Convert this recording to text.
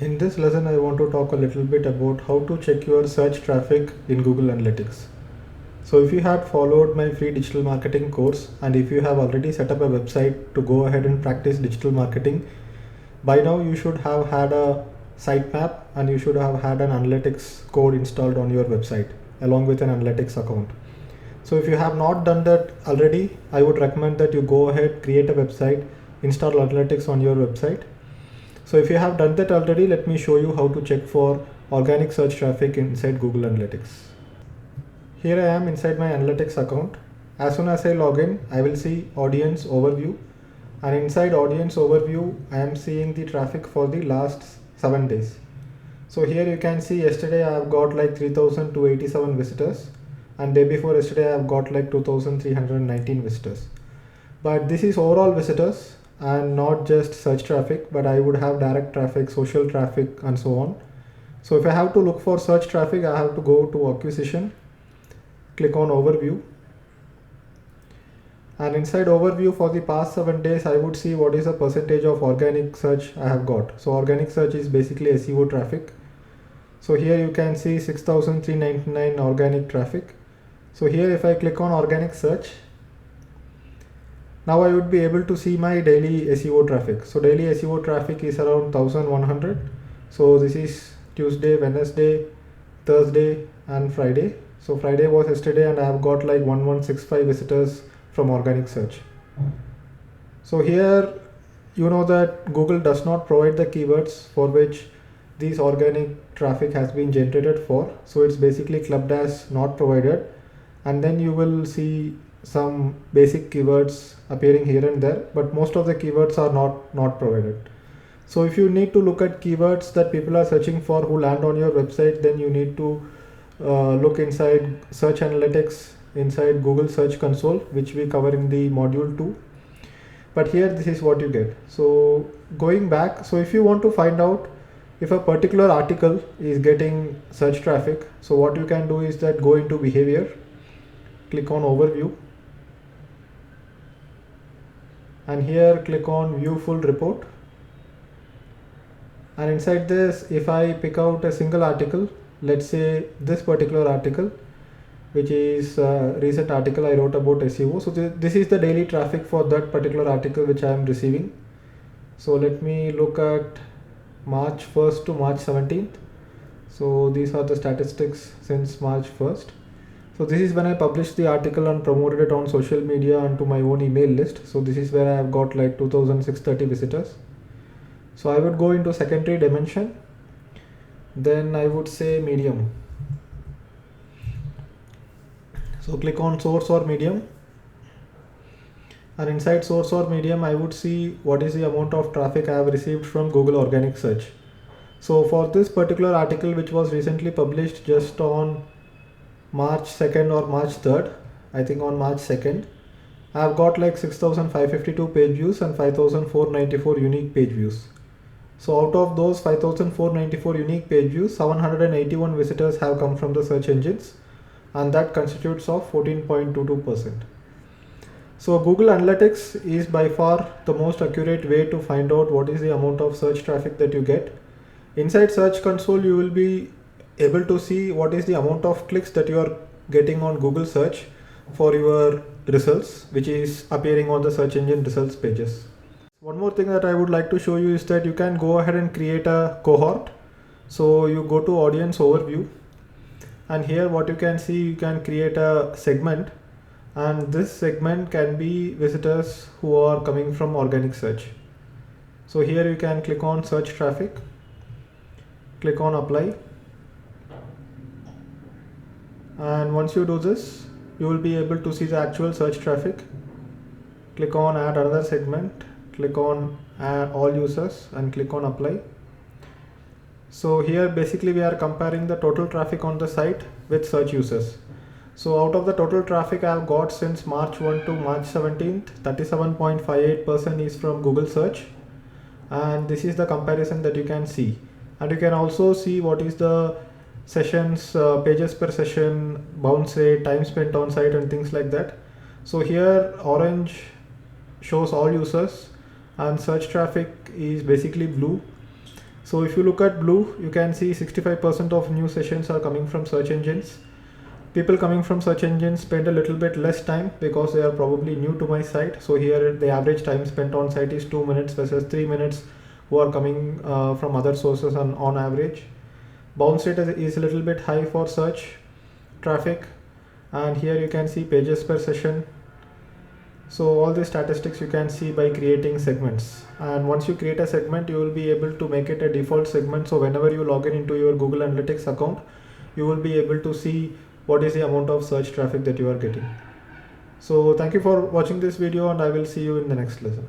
In this lesson, I want to talk a little bit about how to check your search traffic in Google Analytics. So if you had followed my free digital marketing course and if you have already set up a website to go ahead and practice digital marketing, by now you should have had a sitemap and you should have had an analytics code installed on your website along with an analytics account. So if you have not done that already, I would recommend that you go ahead, create a website, install analytics on your website. So if you have done that already, let me show you how to check for organic search traffic inside Google Analytics. Here I am inside my analytics account. As soon as I log in, I will see audience overview, and inside audience overview, I am seeing the traffic for the last 7 days. So here you can see yesterday I have got like 3,287 visitors, and day before yesterday I have got like 2,319 visitors. But this is overall visitors and not just search traffic, but I would have direct traffic, social traffic, and so on. So if I have to look for search traffic, I have to go to acquisition, click on overview, and inside overview for the past 7 days, I would see what is the percentage of organic search I have got. So organic search is basically SEO traffic. So here you can see 6,399 organic traffic. So here if I click on organic search, now I would be able to see my daily SEO traffic. So daily SEO traffic is around 1100. So this is Tuesday, Wednesday, Thursday and Friday. So Friday was yesterday and I have got like 1165 visitors from organic search. So here you know that Google does not provide the keywords for which this organic traffic has been generated for. So it's basically clubbed as not provided, and then you will see some basic keywords appearing here and there, but most of the keywords are not provided. So if you need to look at keywords that people are searching for who land on your website, then you need to look inside search analytics inside Google Search Console, which we cover in the module 2. But here this is what you get. So going back, so if you want to find out if a particular article is getting search traffic, so what you can do is that go into behavior, click on overview, and here click on view full report, and inside this, if I pick out a single article, let's say this particular article, which is a recent article I wrote about SEO. So this is the daily traffic for that particular article which I am receiving. So let me look at March 1st to March 17th. So these are the statistics since March 1st. So this is when I published the article and promoted it on social media and to my own email list. So this is where I have got like 2,630 visitors. So I would go into secondary dimension. Then I would say medium. So click on source or medium. And inside source or medium, I would see what is the amount of traffic I have received from Google Organic Search. So for this particular article, which was recently published just on March 2nd or March 3rd, I think on March 2nd, I have got like 6,552 page views and 5,494 unique page views. So out of those 5,494 unique page views, 781 visitors have come from the search engines, and that constitutes of 14.22%. So Google Analytics is by far the most accurate way to find out what is the amount of search traffic that you get. Inside Search Console, you will be able to see what is the amount of clicks that you are getting on Google search for your results, which is appearing on the search engine results pages. One more thing that I would like to show you is that you can go ahead and create a cohort. So you go to audience overview, and here what you can see, you can create a segment, and this segment can be visitors who are coming from organic search. So here you can click on search traffic, click on apply, and once you do this, you will be able to see the actual search traffic. Click on add another segment, click on add all users, and click on apply. So here basically we are comparing the total traffic on the site with search users. So out of the total traffic I have got since March 1 to March 17th, 37.58% is from Google search, and this is the comparison that you can see. And you can also see what is the sessions, pages per session, bounce rate, time spent on site, and things like that. So here orange shows all users and search traffic is basically blue. So if you look at blue, you can see 65% of new sessions are coming from search engines. People coming from search engines spend a little bit less time because they are probably new to my site. So here the average time spent on site is 2 minutes versus 3 minutes who are coming from other sources on average. Bounce rate is a little bit high for search traffic, and here you can see pages per session. So all these statistics you can see by creating segments, and once you create a segment, you will be able to make it a default segment. So whenever you log in into your Google Analytics account, you will be able to see what is the amount of search traffic that you are getting. So thank you for watching this video, and I will see you in the next lesson.